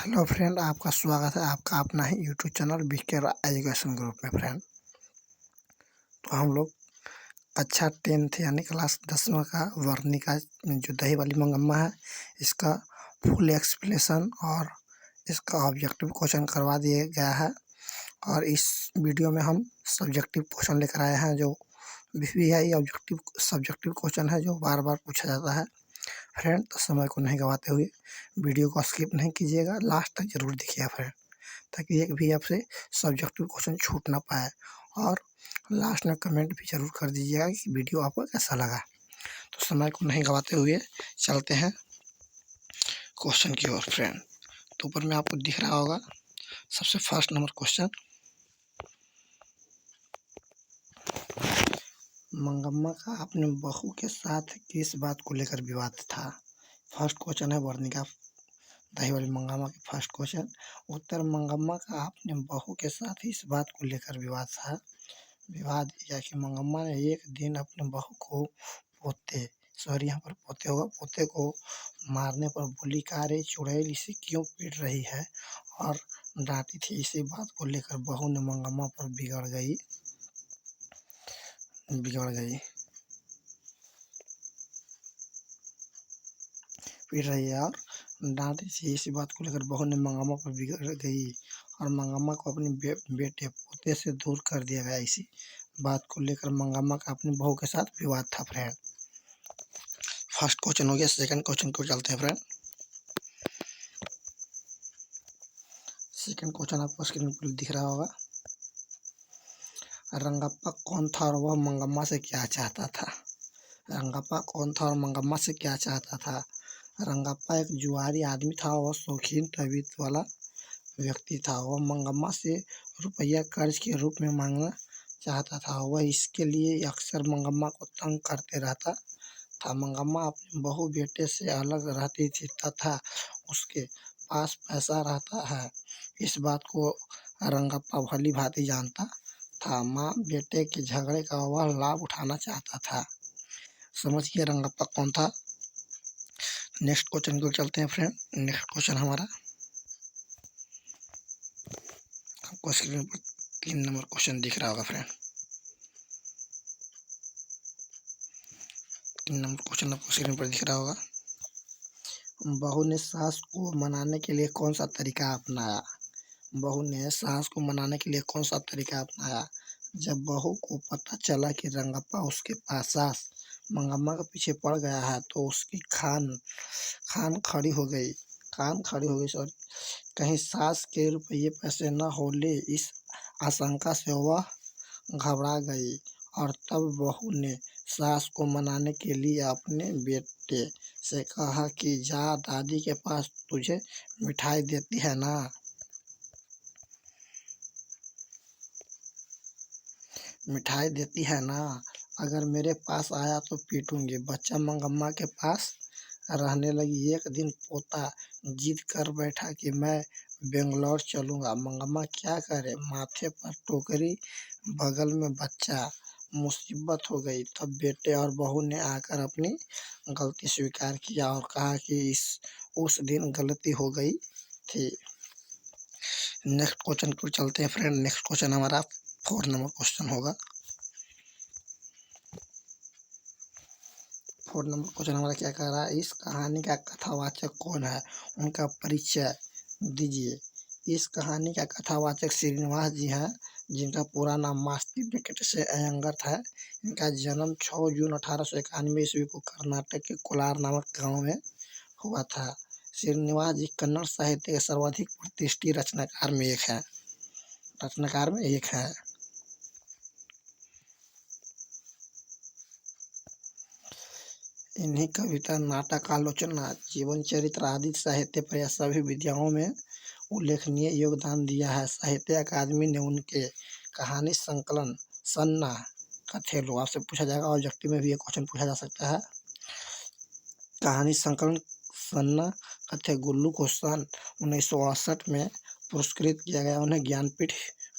Hello friend, आपका स्वागत है आपका अपना ही YouTube channel BK education group में। फ्रेंड, तो हम लोग कक्षा 10th यानी क्लास 10वां का वर्णिका जो दही वाली मंगम्मा है, इसका फुल एक्सप्लेनेशन और इसका ऑब्जेक्टिव क्वेश्चन करवा दिया गया है। और इस वीडियो में हम सब्जेक्टिव क्वेश्चन लेकर आए हैं। जो VVI ऑब्जेक्टिव सब्जेक्टिव क्वेश्चन है जो बार बार पूछा जाता है। फ्रेंड, तो समय को नहीं गवाते हुए वीडियो को स्किप नहीं कीजिएगा, लास्ट तक जरूर देखिएगा फ्रेंड, ताकि एक भी आपसे सब्जेक्टिव क्वेश्चन छूट ना पाए। और लास्ट में कमेंट भी जरूर कर दीजिएगा कि वीडियो आपको कैसा लगा। तो समय को नहीं गवाते हुए चलते हैं क्वेश्चन की ओर। फ्रेंड, तो ऊपर में आपको दिख रहा होगा सबसे फर्स्ट नंबर क्वेश्चन, मंगम्मा का अपने बहू के साथ किस बात को लेकर विवाद था। फर्स्ट क्वेश्चन है वर्णिका दही वाली मंगम्मा के फर्स्ट क्वेश्चन। उत्तर, मंगम्मा का अपने बहू के साथ इस बात को लेकर विवाद था। विवाद यह कि मंगम्मा ने एक दिन अपने बहू को यहाँ पर पोते को मारने पर बोली, "रे चुड़ैल, इसे क्यों पीट रही है?" और डांटी थी। इसी बात को लेकर बहू ने मंगम्मा पर बिगड़ गई। पीट रही है और डांटी थी। इसी बात को लेकर बहू ने मंगम्मा पर बिगड़ गई और मंगम्मा को अपने बेटे पोते से दूर कर दिया गया। इसी बात को लेकर मंगम्मा का अपनी बहू के साथ विवाद था। फ्रेंड, फर्स्ट क्वेश्चन हो गया। सेकंड क्वेश्चन को चलते हैं। फ्रेंड, सेकंड क्वेश्चन आपको स्क्रीन पर दिख रहा होगा। रंगप्पा कौन था और वह मंगम्मा से क्या चाहता था। रंगप्पा कौन था और मंगम्मा से क्या चाहता था। रंगप्पा एक जुआरी आदमी था। वह शौकीन तबीयत वाला व्यक्ति था। वह मंगम्मा से रुपया कर्ज के रूप में मांगना चाहता था। वह इसके लिए अक्सर मंगम्मा को तंग करते रहता था। मंगम्मा अपने बहू बेटे से अलग रहती थी तथा उसके पास पैसा रहता है। इस बात को रंगप्पा भली भांति जानता था। माँ बेटे के झगड़े का वह लाभ उठाना चाहता था। समझिए रंगप्पा कौन था। नेक्स्ट क्वेश्चन को चलते हैं। फ्रेंड, नेक्स्ट क्वेश्चन हमारा आपको स्क्रीन पर 3 नंबर क्वेश्चन दिख रहा होगा। फ्रेंड, 3 नंबर क्वेश्चन आपको स्क्रीन पर दिख रहा होगा। बहू ने सास को मनाने के लिए कौन सा तरीका अपनाया। बहू ने सास को मनाने के लिए कौन सा तरीका अपनाया। जब बहू को पता चला कि रंगप्पा उसके पास सास मंगम्मा के पीछे पड़ गया है तो उसकी कान खड़ी हो गई। कहीं सास के रुपये पैसे न हो ले, इस आशंका से वह घबरा गई और तब बहू ने सास को मनाने के लिए अपने बेटे से कहा कि जा दादी के पास, तुझे मिठाई देती है ना। मिठाई देती है ना, अगर मेरे पास आया तो पीटूंगी। बच्चा मंगम्मा के पास रहने लगी। एक दिन पोता जिद कर बैठा कि मैं बेंगलोर चलूँगा। मंगम्मा क्या करे, माथे पर टोकरी, बगल में बच्चा, मुसीबत हो गई। तब बेटे और बहू ने आकर अपनी गलती स्वीकार किया और कहा कि उस दिन गलती हो गई थी। नेक्स्ट क्वेश्चन को चलते हैं। फ्रेंड, नेक्स्ट क्वेश्चन हमारा 4 नंबर क्वेश्चन होगा। 4 नंबर क्वेश्चन हमारा क्या कह रहा है, इस कहानी का कथावाचक कौन है, उनका परिचय दीजिए। इस कहानी का कथावाचक श्रीनिवास जी हैं, जिनका पूरा नाम मास्ती वेंकटेश अयंगर है। इनका जन्म 6 जून 1891 ईस्वी को कर्नाटक के कोलार नामक गांव में हुआ था। श्रीनिवास जी कन्नड़ साहित्य के सर्वाधिक प्रतिष्ठित रचनाकार में एक है। इन्हीं कविता, नाटक, आलोचना, जीवन चरित्र आदि साहित्य पर सभी विधाओं में उल्लेखनीय योगदान दिया है। साहित्य अकादमी ने उनके कहानी संकलन सन्ना कथेलु, आपसे पूछा जाएगा ऑब्जेक्टिव में भी ये क्वेश्चन पूछा जा सकता है। कहानी संकलन सन्ना कथे गुल्लू को सन 1968 में पुरस्कृत किया गया। उन्हें ज्ञानपीठ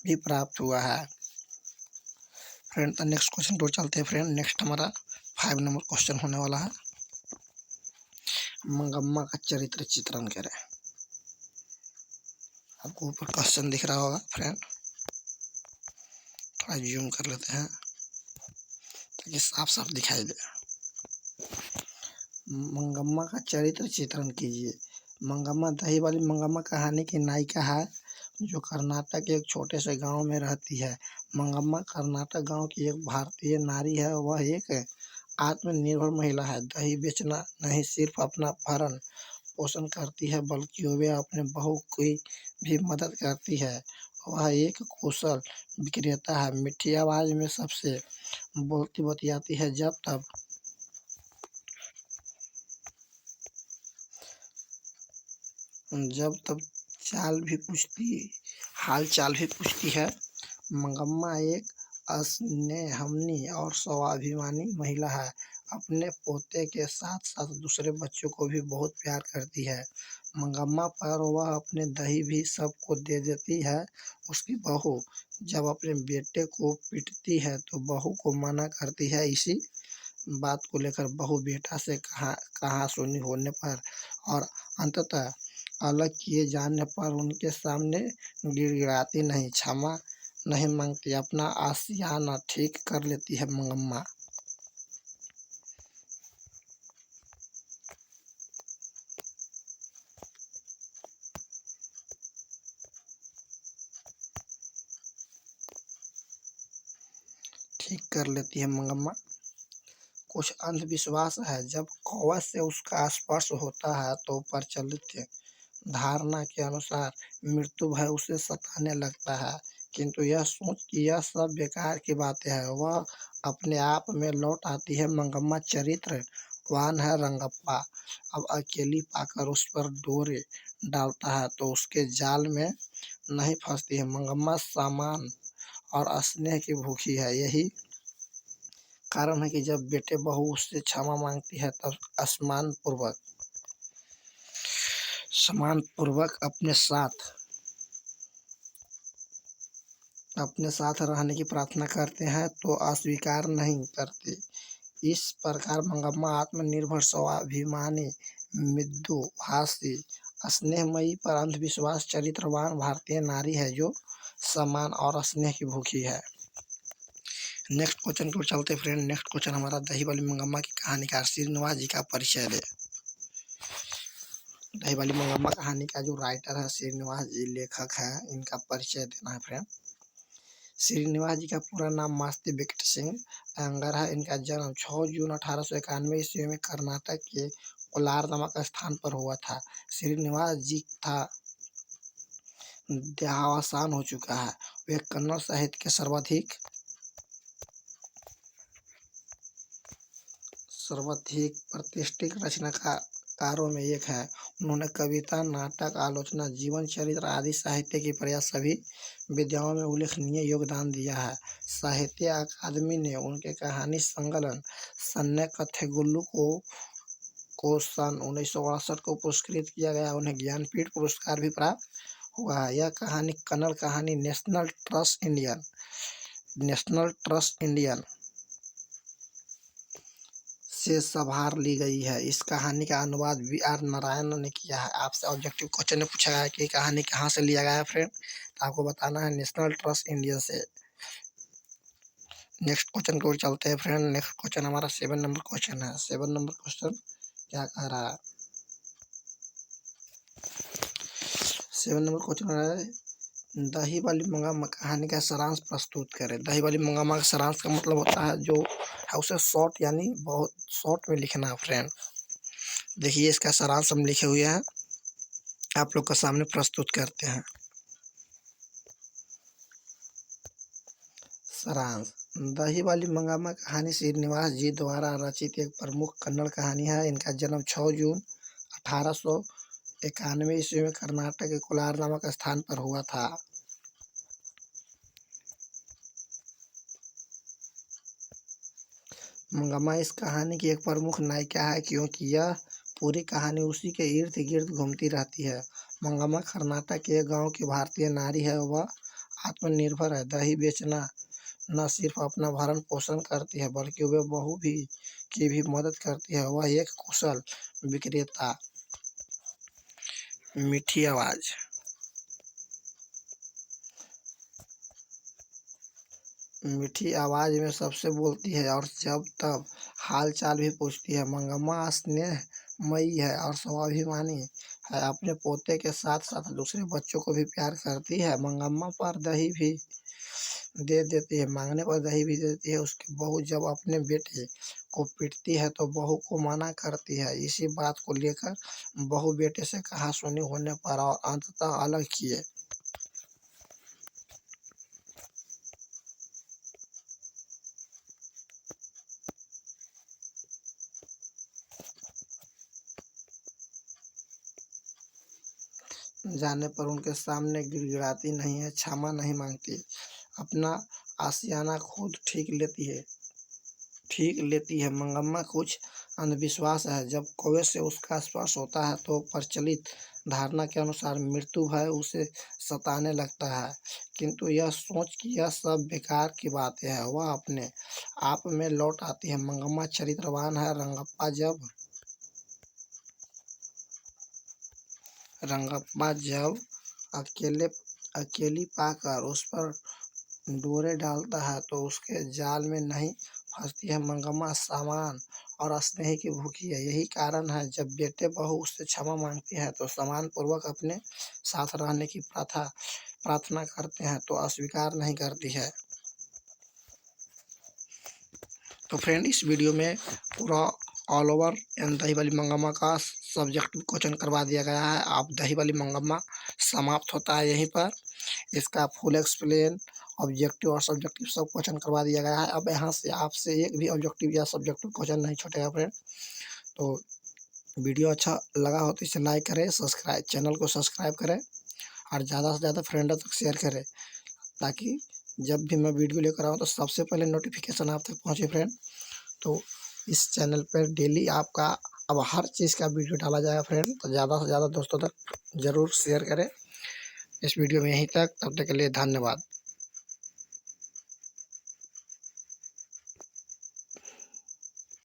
भी प्राप्त हुआ है। फ्रेंड, तो नेक्स्ट क्वेश्चन पर चलते हैं। फ्रेंड, नेक्स्ट हमारा 5 नंबर क्वेश्चन होने वाला है। मंगम्मा का चरित्र चित्रण करें। आपको ऊपर क्वेश्चन दिख रहा होगा फ्रेंड, थोड़ा जूम कर लेते हैं ताकि साफ साफ दिखाई दे। मंगम्मा का चरित्र चित्रण कीजिए। मंगम्मा दही वाली मंगम्मा कहानी की नायिका है जो कर्नाटक के एक छोटे से गांव में रहती है। मंगम्मा कर्नाटक गांव की एक भारतीय नारी है। वह एक आत्मनिर्भर महिला है। दही बेचना नहीं सिर्फ अपना भरण पोषण करती है बल्कि वह अपने बहू की भी मदद करती है। वह एक कुशल विक्रेता है। मीठी आवाज में सबसे बोलती बतियाती है। जब तब हाल चाल भी पूछती है। मंगम्मा एक स्नेहमयी और स्वाभिमानी महिला है। अपने पोते के साथ साथ दूसरे बच्चों को भी बहुत प्यार करती है। मंगम्मा पर वह अपने दही भी सबको दे देती है। उसकी बहू जब अपने बेटे को पीटती है तो बहू को मना करती है। इसी बात को लेकर बहू बेटा से कहासुनी होने पर और अंततः अलग किए जाने पर उनके सामने गिड़गिड़ाती नहीं, क्षमा नहीं मांगती, अपना आशियाना ठीक कर लेती है। मंगम्मा ठीक कर लेती है। मंगम्मा कुछ अंधविश्वास है। जब कौवा से उसका स्पर्श होता है तो प्रचलित धारणा के अनुसार मृत्यु भय उसे सताने लगता है, किंतु यह सोच कि यह सब बेकार की बातें हैं वह अपने आप में लौट आती है। मंगम्मा चरित्रवान है। रंगप्पा अब अकेली पाकर उस पर डोरे डालता है तो उसके जाल में नहीं फंसती है। मंगम्मा सम्मान और स्नेह की भूखी है। यही कारण है कि जब बेटे बहू उससे क्षमा मांगती है तब सम्मानपूर्वक अपने साथ रहने की प्रार्थना करते हैं तो अस्वीकार नहीं करते। इस प्रकार मंगम्मा आत्मनिर्भर, स्वाभिमानी, मृदुभाषी, स्नेहमयी पर अंधविश्वास चरित्रवान भारतीय नारी है जो सम्मान और स्नेह की भूखी है। नेक्स्ट क्वेश्चन को चलते फ्रेंड। नेक्स्ट क्वेश्चन हमारा दही वाली मंगम्मा की कहानीकार श्रीनिवास जी का परिचय दे। दही वाली मंगम्मा कहानी का जो राइटर है श्रीनिवास जी लेखक है, इनका परिचय देना है फ्रेंड। श्रीनिवास जी का पूरा नाम मास्ती वेंकट सिंह अयंगर है। इनका जन्म 6 जून 1891 ईस्वी में कर्नाटक के कोलार नामक स्थान पर हुआ था। श्रीनिवास जी था देहावसान हो चुका है। वे कन्नड़ साहित्य के सर्वाधिक प्रतिष्ठित रचनाकारों में एक है। उन्होंने कविता, नाटक, आलोचना, जीवन चरित्र आदि साहित्य की प्राय सभी विधाओं में उल्लेखनीय योगदान दिया है। साहित्य अकादमी ने उनके कहानी संकलन सन्ने कथेगुल्लू को सन 1968 को पुरस्कृत किया गया। उन्हें ज्ञानपीठ पुरस्कार भी प्राप्त हुआ है। यह कहानी कन्नड़ कहानी नेशनल ट्रस्ट इंडियन से संभार ली गई है। इस कहानी का अनुवाद VR नारायण ने किया है। आपसे ऑब्जेक्टिव क्वेश्चन में पूछा गया है कि कहानी कहाँ से लिया गया है फ्रेंड, तो आपको बताना है नेशनल ट्रस्ट इंडियन से। नेक्स्ट क्वेश्चन को चलते हैं फ्रेंड। नेक्स्ट क्वेश्चन हमारा 7 नंबर क्वेश्चन है। 7 नंबर क्वेश्चन क्या कह रहा है? 7 नंबर क्वेश्चन है दही वाली मंगम्मा कहानी का सारांश प्रस्तुत करें। दही वाली मंगम्मा का सारांश का मतलब होता है जो है उसे शॉर्ट यानी बहुत शॉर्ट में लिखना है फ्रेंड। देखिए इसका सारांश हम लिखे हुए हैं, आप लोग का सामने प्रस्तुत करते हैं। सारांश। दही वाली मंगम्मा कहानी श्रीनिवास जी द्वारा रचित एक प्रमुख कन्नड़ कहानी है। इनका जन्म 6 जून 1891 ईस्वी में कर्नाटक के कोलार नामक स्थान पर हुआ था। मंगम्मा इस कहानी की एक प्रमुख नायिका है क्योंकि यह पूरी कहानी उसी के इर्द गिर्द घूमती रहती है। मंगम्मा कर्नाटक के एक गांव की भारतीय नारी है। वह आत्मनिर्भर है। दही बेचना न सिर्फ अपना भरण पोषण करती है बल्कि वह बहू की भी मदद करती है। वह एक कुशल विक्रेता, मीठी आवाज मीठी आवाज में सबसे बोलती है और जब तब हाल चाल भी पूछती है। मंगम्मा स्नेहमयी है और स्वाभिमानी है। अपने पोते के साथ साथ दूसरे बच्चों को भी प्यार करती है। मंगम्मा पर दही भी दे देती है, मांगने पर दही भी दे देती है। उसकी बहू जब अपने बेटे को पीटती है तो बहू को मना करती है। इसी बात को लेकर बहू बेटे से कहासुनी होने पर और अंततः अलग किए। जाने पर उनके सामने गिड़गिड़ाती नहीं है, क्षमा नहीं मांगती, अपना आशियाना खुद ठीक लेती है। मंगम्मा कुछ अंधविश्वास है। जब कौवे से उसका स्पर्श होता है तो प्रचलित धारणा के अनुसार मृत्यु भय उसे सताने लगता है, किंतु यह सोच कि यह सब बेकार की बातें हैं, वह अपने आप में लौट आती है। मंगम्मा चरित्रवान है। रंगप्पा जब अकेली पाकर उस पर डोरे डालता है तो उसके जाल में नहीं फंसती है। मंगम्मा सामान और स्नेह की भूखी है। यही कारण है जब बेटे बहू उससे क्षमा मांगती है तो सम्मान पूर्वक अपने साथ रहने की प्रार्थना करते हैं तो अस्वीकार नहीं करती है। तो फ्रेंड, इस वीडियो में पूरा ऑल ओवर एंड दही वाली मंगम्मा का सब्जेक्टिव क्वेश्चन करवा दिया गया है। आप दही वाली मंगम्मा समाप्त होता है यहीं पर। इसका फुल एक्सप्लेन, ऑब्जेक्टिव और सब्जेक्टिव सब क्वेश्चन करवा दिया गया है। अब यहाँ से आपसे एक भी ऑब्जेक्टिव या सब्जेक्टिव क्वेश्चन नहीं छूटेगा फ्रेंड। तो वीडियो अच्छा लगा हो तो इसे लाइक करें, चैनल को सब्सक्राइब करें और ज़्यादा से ज़्यादा फ्रेंडों तक शेयर करें, ताकि जब भी मैं वीडियो लेकर आऊँ तो सबसे पहले नोटिफिकेशन आप तक पहुँचे फ्रेंड। तो इस चैनल पर डेली आपका अब हर चीज़ का वीडियो डाला जाएगा फ्रेंड, तो ज़्यादा से ज़्यादा दोस्तों तक ज़रूर शेयर करें। इस वीडियो में यहीं तक, तब तक के लिए धन्यवाद।